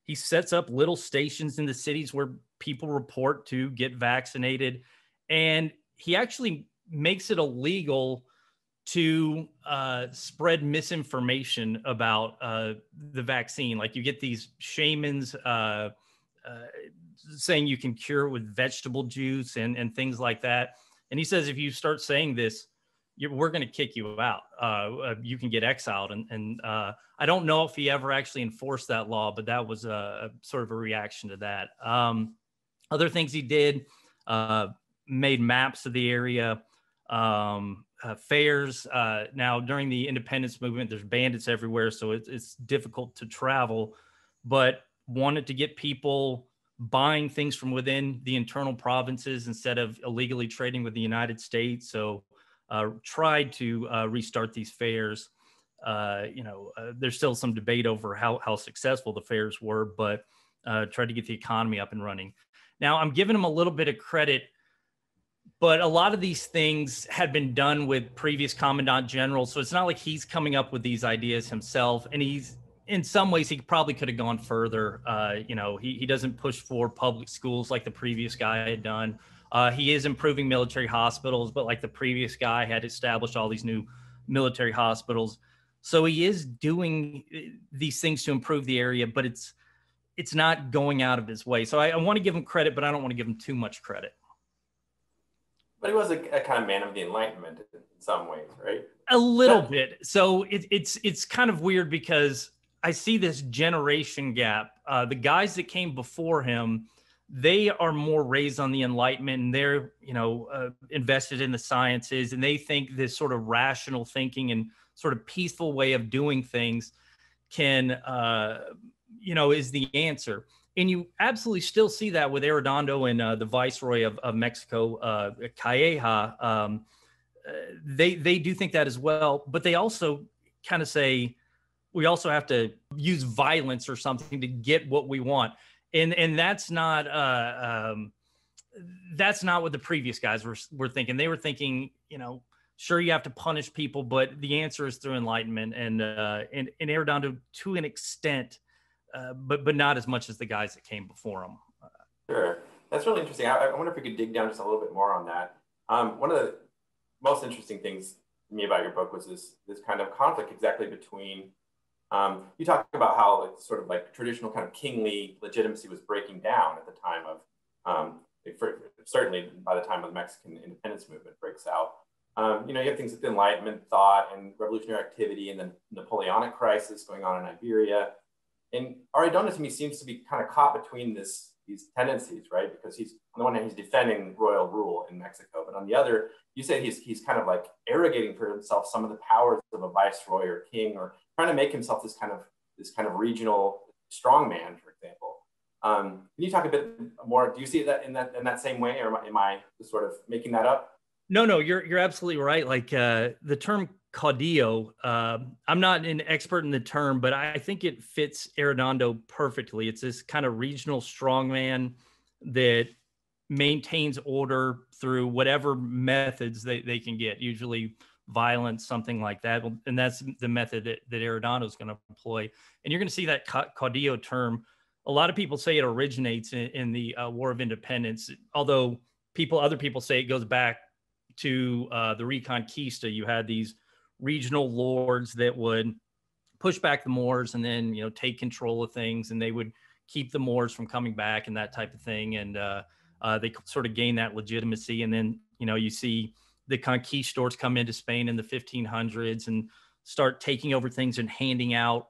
He sets up little stations in the cities where people report to get vaccinated, and he actually makes it illegal to spread misinformation about the vaccine. Like, you get these shamans saying you can cure with vegetable juice and things like that. And he says, if you start saying this, we're going to kick you out. You can get exiled. And I don't know if he ever actually enforced that law, but that was a sort of a reaction to that. Other things he did, made maps of the area, fairs. Now, during the independence movement, there's bandits everywhere, so it's difficult to travel, but wanted to get people buying things from within the internal provinces instead of illegally trading with the United States. So tried to restart these fairs. There's still some debate over how successful the fairs were, but tried to get the economy up and running. Now, I'm giving him a little bit of credit, but a lot of these things had been done with previous commandant generals. So it's not like he's coming up with these ideas himself. And he's, in some ways, he probably could have gone further. He doesn't push for public schools like the previous guy had done. He is improving military hospitals, but like the previous guy had established all these new military hospitals. So he is doing these things to improve the area, but it's not going out of his way. So I want to give him credit, but I don't want to give him too much credit. But he was a kind of man of the Enlightenment in some ways, right? A little bit. So it's kind of weird because I see this generation gap. The guys that came before him, they are more raised on the Enlightenment, and they're invested in the sciences, and they think this sort of rational thinking and sort of peaceful way of doing things can is the answer. And you absolutely still see that with Arredondo and the Viceroy of Mexico, Calleja. They do think that as well, but they also kind of say we also have to use violence or something to get what we want, and that's not what the previous guys were thinking. They were thinking, sure, you have to punish people, but the answer is through enlightenment, and Arredondo to an extent. But not as much as the guys that came before him. Sure. That's really interesting. I wonder if we could dig down just a little bit more on that. One of the most interesting things to me about your book was this kind of conflict exactly between, you talk about how sort of like traditional kind of kingly legitimacy was breaking down at the time of, certainly by the time of the Mexican independence movement breaks out. You have things like the Enlightenment thought and revolutionary activity and the Napoleonic crisis going on in Iberia. And Arredondo to me seems to be kind of caught between these tendencies, right? Because he's on the one hand, he's defending royal rule in Mexico, but on the other, you say he's kind of like arrogating for himself some of the powers of a viceroy or king, or trying to make himself this kind of regional strongman, for example. Can you talk a bit more? Do you see that in that same way, or am I just sort of making that up? No, you're absolutely right. Like the term caudillo, I'm not an expert in the term, but I think it fits Arredondo perfectly. It's this kind of regional strongman that maintains order through whatever methods they can get, usually violence, something like that. And that's the method that Arredondo is going to employ. And you're going to see that caudillo term. A lot of people say it originates in the War of Independence, although other people say it goes back to the Reconquista. You had these regional lords that would push back the Moors and then, take control of things, and they would keep the Moors from coming back and that type of thing. And they sort of gain that legitimacy. And then, you see the conquistadors come into Spain in the 1500s and start taking over things and handing out,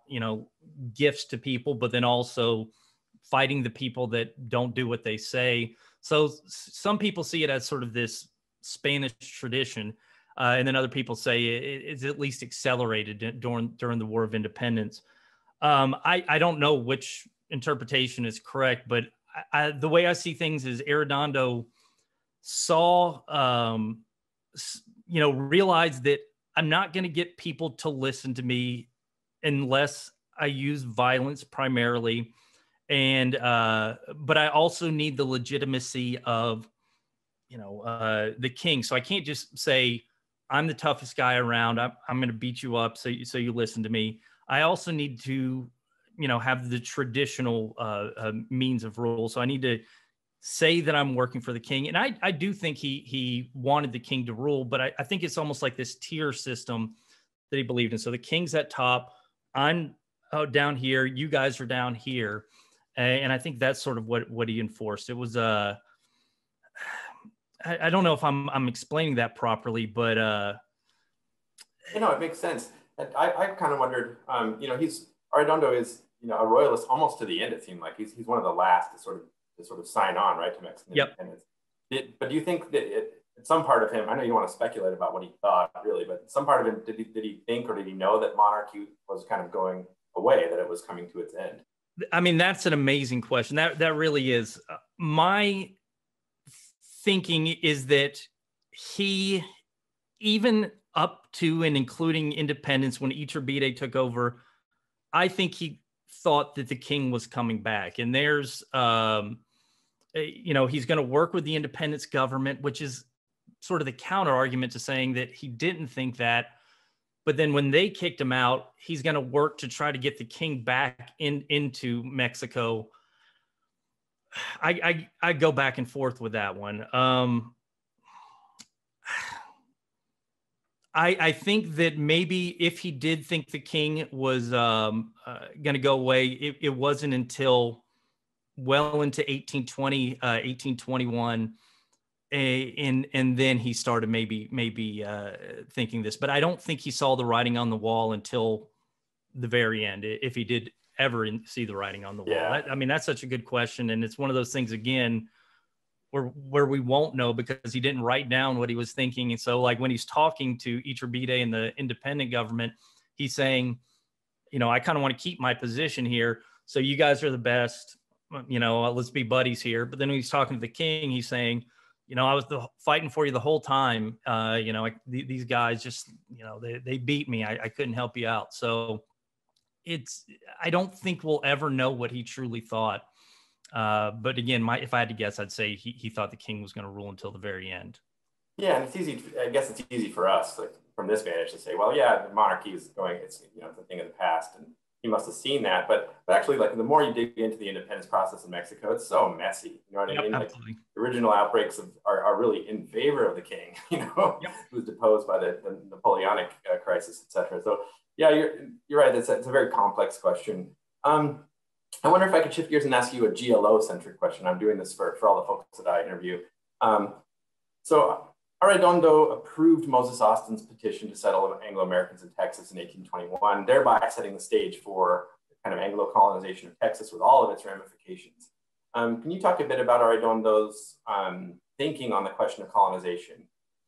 gifts to people, but then also fighting the people that don't do what they say. So some people see it as sort of this Spanish tradition. And then other people say it's at least accelerated during the War of Independence. I don't know which interpretation is correct, but the way I see things is Arredondo saw, realized that I'm not going to get people to listen to me unless I use violence primarily. And, but I also need the legitimacy of, the king. So I can't just say, I'm the toughest guy around. I'm going to beat you up. So you listen to me. I also need to, have the traditional means of rule. So I need to say that I'm working for the king. And I do think he wanted the king to rule, but I think it's almost like this tier system that he believed in. So the king's at top, I'm down here, you guys are down here. And I think that's sort of what he enforced. It was, I don't know if I'm explaining that properly, but it makes sense. I kind of wondered, Arredondo is a royalist almost to the end. It seemed like he's one of the last to sort of sign on, right, to Mexican independence. But do you think that some part of him, I know you want to speculate about what he thought really, but some part of him, did he think or did he know that monarchy was kind of going away, that it was coming to its end? I mean, that's an amazing question. That really is. My thinking is that he, even up to and including independence, when Iturbide took over, I think he thought that the king was coming back. And there's he's going to work with the independence government, which is sort of the counter argument to saying that he didn't think that. But then when they kicked him out, he's going to work to try to get the king back into Mexico. I go back and forth with that one. I think that maybe if he did think the king was going to go away, it wasn't until well into 1820, 1821, and then he started maybe thinking this. But I don't think he saw the writing on the wall until the very end, if he did ever see the writing on the wall. Yeah. I mean, that's such a good question, and it's one of those things again where we won't know because he didn't write down what he was thinking. And so, like when he's talking to Iturbide and the independent government, he's saying, I kind of want to keep my position here. So you guys are the best. Let's be buddies here. But then when he's talking to the king, he's saying, I was fighting for you the whole time. These guys just, they beat me. I couldn't help you out. So I don't think we'll ever know what he truly thought. But again, if I had to guess, I'd say he thought the king was going to rule until the very end. Yeah, and it's easy. I guess it's easy for us, like from this vantage, to say, well, yeah, the monarchy is going. It's it's a thing of the past, and he must have seen that. But actually, like the more you dig into the independence process in Mexico, it's so messy. You know what I mean? Absolutely. Like the original outbreaks are really in favor of the king. Who was deposed by the Napoleonic crisis, etc. So yeah, you're right. It's a very complex question. I wonder if I could shift gears and ask you a GLO-centric question. I'm doing this for all the folks that I interview. So Arredondo approved Moses Austin's petition to settle Anglo-Americans in Texas in 1821, thereby setting the stage for kind of Anglo-colonization of Texas with all of its ramifications. Can you talk a bit about Arredondo's thinking on the question of colonization,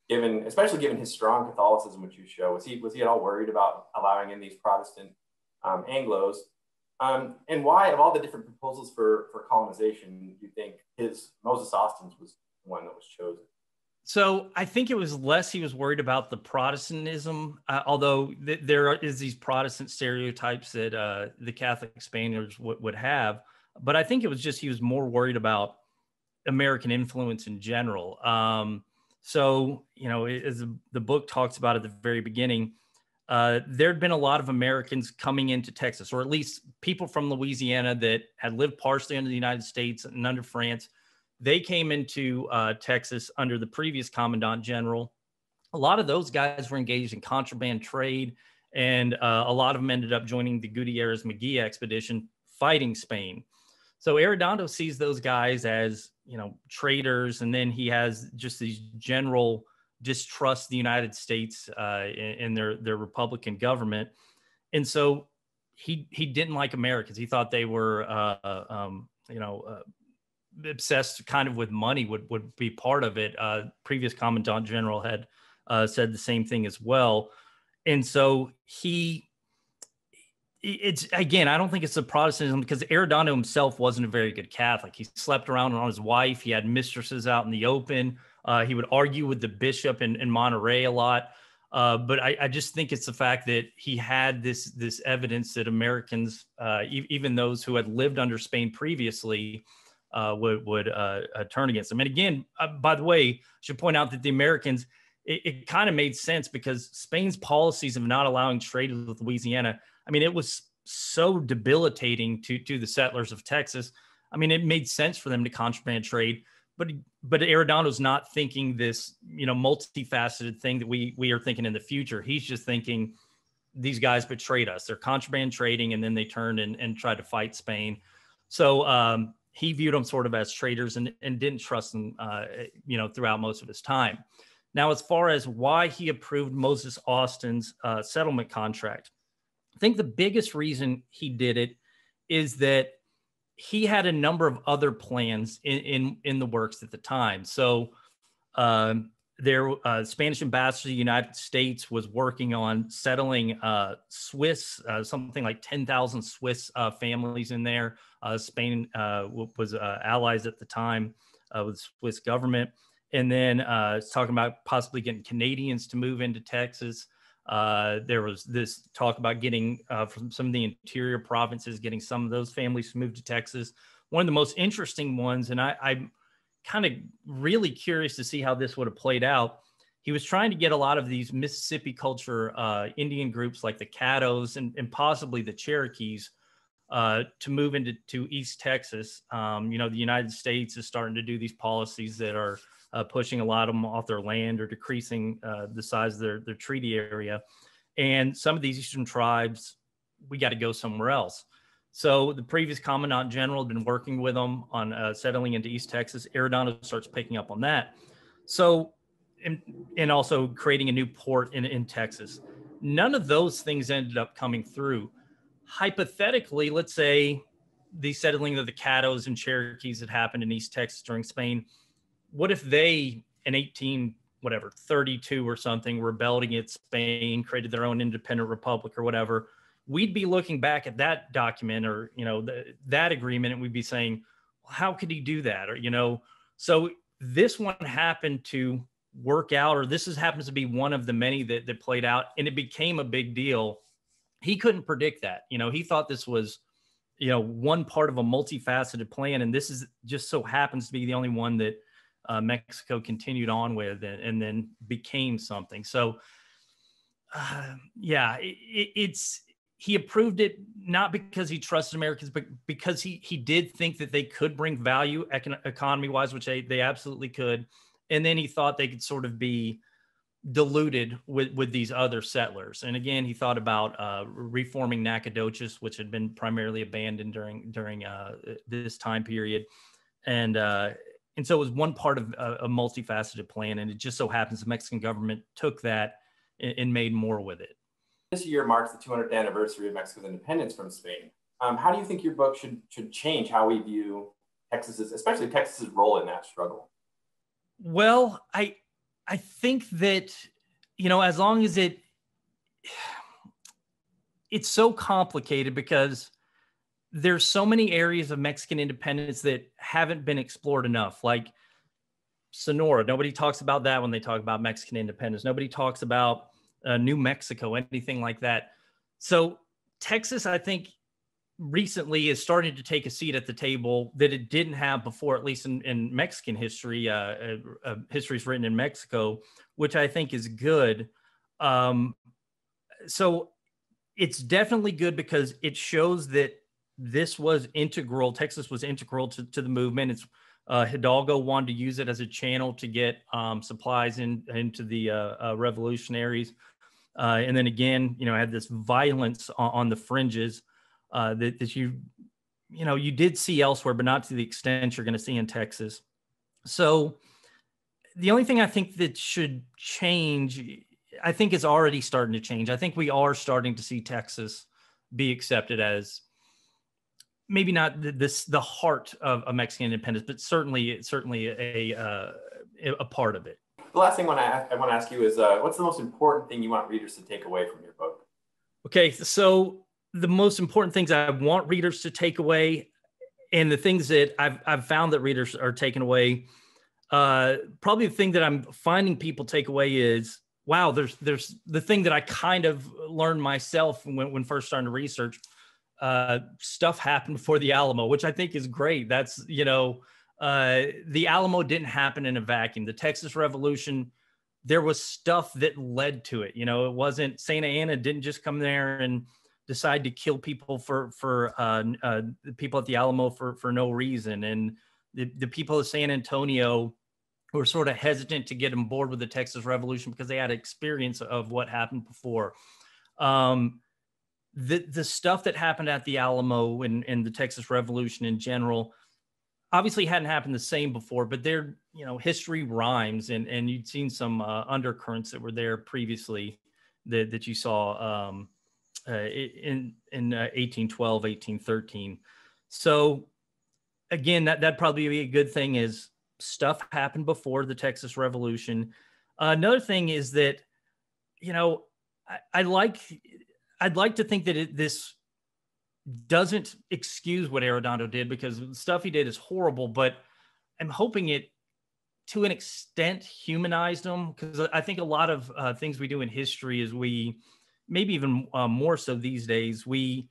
especially given his strong Catholicism, which you show? Was he at all worried about allowing in these Protestant Anglos? And why, of all the different proposals for colonization, do you think Moses Austin's was the one that was chosen? So I think it was less he was worried about the Protestantism, although there is these Protestant stereotypes that the Catholic Spaniards would have. But I think it was just he was more worried about American influence in general. So, as the book talks about at the very beginning, there'd been a lot of Americans coming into Texas, or at least people from Louisiana that had lived partially under the United States and under France. They came into Texas under the previous commandant general. A lot of those guys were engaged in contraband trade, and a lot of them ended up joining the Gutierrez-Magee expedition fighting Spain. So Arredondo sees those guys as, traitors, and then he has just these general distrust the United States in their Republican government. And so he didn't like Americans. He thought they were, obsessed kind of with money would be part of it. Previous Commandant General had said the same thing as well. And so I don't think it's the Protestantism, because Arredondo himself wasn't a very good Catholic. He slept around on his wife. He had mistresses out in the open. He would argue with the bishop in Monterey a lot. But I just think it's the fact that he had this evidence that Americans, even those who had lived under Spain previously, would turn against him. And again, by the way, I should point out that the Americans, it kind of made sense, because Spain's policies of not allowing trade with Louisiana, I mean, it was so debilitating to the settlers of Texas. I mean, it made sense for them to contraband trade. But Arredondo's not thinking this, multifaceted thing that we are thinking in the future. He's just thinking these guys betrayed us. They're contraband trading, and then they turned and tried to fight Spain. So he viewed them sort of as traitors and didn't trust them, throughout most of his time. Now, as far as why he approved Moses Austin's settlement contract, I think the biggest reason he did it is that he had a number of other plans in the works at the time. So Spanish ambassador to the United States was working on settling Swiss, something like 10,000 Swiss families in there. Spain was allies at the time with the Swiss government. And then it's talking about possibly getting Canadians to move into Texas. There was this talk about getting from some of the interior provinces, getting some of those families to move to Texas. One of the most interesting ones, and kind of really curious to see how this would have played out. He was trying to get a lot of these Mississippi culture Indian groups like the Caddos and possibly the Cherokees to move into East Texas. You know, the United States is starting to do these policies that are pushing a lot of them off their land or decreasing the size of their treaty area. And some of these Eastern tribes, we got to go somewhere else. So the previous Commandant General had been working with them on settling into East Texas. Arredondo starts picking up on that. So, and also creating a new port in Texas. None of those things ended up coming through. Hypothetically, let's say the settling of the Caddos and Cherokees that happened in East Texas during Spain, what if they in 32 or something rebelled against Spain, created their own independent republic or whatever? We'd be looking back at that document or, you know, that agreement, and we'd be saying, well, how could he do that? Or, you know, so this one happened to work out, or this happens to be one of the many that played out, and it became a big deal. He couldn't predict that. You know, he thought this was, you know, one part of a multifaceted plan, and this is just so happens to be the only one that Mexico continued on with and then became something. So, yeah, he approved it not because he trusted Americans, but because he did think that they could bring value economy-wise, which they absolutely could. And then he thought they could sort of be diluted with these other settlers. And again, he thought about reforming Nacogdoches, which had been primarily abandoned during this time period. And so it was one part of a multifaceted plan. And it just so happens the Mexican government took that and made more with it. This year marks the 200th anniversary of Mexico's independence from Spain. How do you think your book should change how we view especially Texas's role in that struggle? Well, I think that, you know, as long as it's so complicated because there's so many areas of Mexican independence that haven't been explored enough, like Sonora. Nobody talks about that when they talk about Mexican independence. Nobody talks about New Mexico, anything like that. So Texas, I think, recently is starting to take a seat at the table that it didn't have before, at least in Mexican history. History is written in Mexico, which I think is good. So it's definitely good because it shows that this was integral. Texas was integral to the movement. It's Hidalgo wanted to use it as a channel to get supplies into the revolutionaries. And then again, you know, had this violence on the fringes that you did see elsewhere, but not to the extent you're going to see in Texas. So the only thing I think that should change, I think is already starting to change. I think we are starting to see Texas be accepted as maybe not the heart of Mexican independence, but certainly a part of it. The last thing I want to ask you is, what's the most important thing you want readers to take away from your book? Okay, so the most important things I want readers to take away, and the things that I've found that readers are taking away, probably the thing that I'm finding people take away is, wow, there's the thing that I kind of learned myself when first starting to research. Stuff happened before the Alamo, which I think is great. That's, you know, the Alamo didn't happen in a vacuum. The Texas Revolution, there was stuff that led to it. You know, it wasn't Santa Anna didn't just come there and decide to kill people for the people at the Alamo for no reason. And the people of San Antonio were sort of hesitant to get on board with the Texas Revolution because they had experience of what happened before. The stuff that happened at the Alamo and the Texas Revolution in general obviously hadn't happened the same before, but there, you know, history rhymes, and you'd seen some undercurrents that were there previously that you saw in 1812, 1813. So again, that'd probably be a good thing is stuff happened before the Texas Revolution. Another thing is that, you know, I'd like to think that this doesn't excuse what Arredondo did, because the stuff he did is horrible, but I'm hoping it to an extent humanized him, because I think a lot of things we do in history is we, maybe even more so these days, we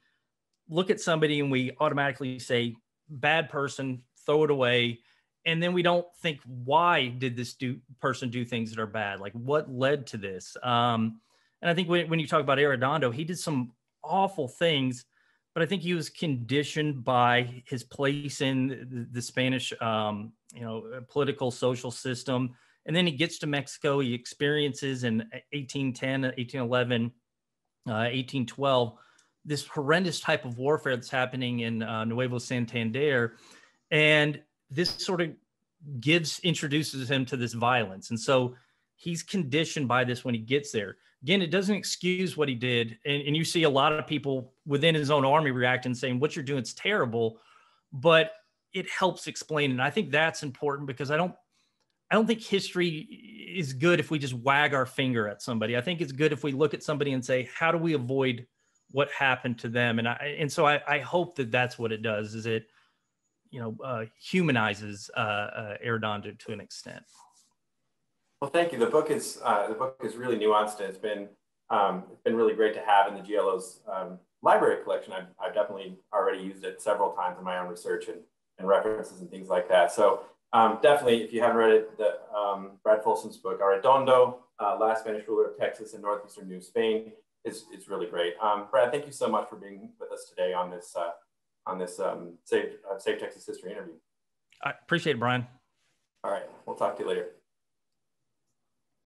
look at somebody and we automatically say, bad person, throw it away. and then we don't think, why did this person do things that are bad? Like, what led to this? And I think when you talk about Arredondo, he did some awful things, but I think he was conditioned by his place in the Spanish, political social system. And then he gets to Mexico. He experiences in 1810, 1811, 1812, this horrendous type of warfare that's happening in Nuevo Santander. And this sort of introduces him to this violence. And so he's conditioned by this when he gets there. Again, it doesn't excuse what he did. And you see a lot of people within his own army react and saying, what you're doing is terrible, but it helps explain. And I think that's important, because I don't think history is good if we just wag our finger at somebody. I think it's good if we look at somebody and say, how do we avoid what happened to them? And so I hope that that's what it does, is it, humanizes Arredondo to an extent. Well, thank you. The book is really nuanced, and it's been really great to have in the GLO's library collection. I've definitely already used it several times in my own research and references and things like that. So definitely, if you haven't read it, Brad Folsom's book, Arredondo, Last Spanish Ruler of Texas and Northeastern New Spain, is really great. Brad, thank you so much for being with us today on this Save Texas History interview. I appreciate it, Brian. All right, we'll talk to you later.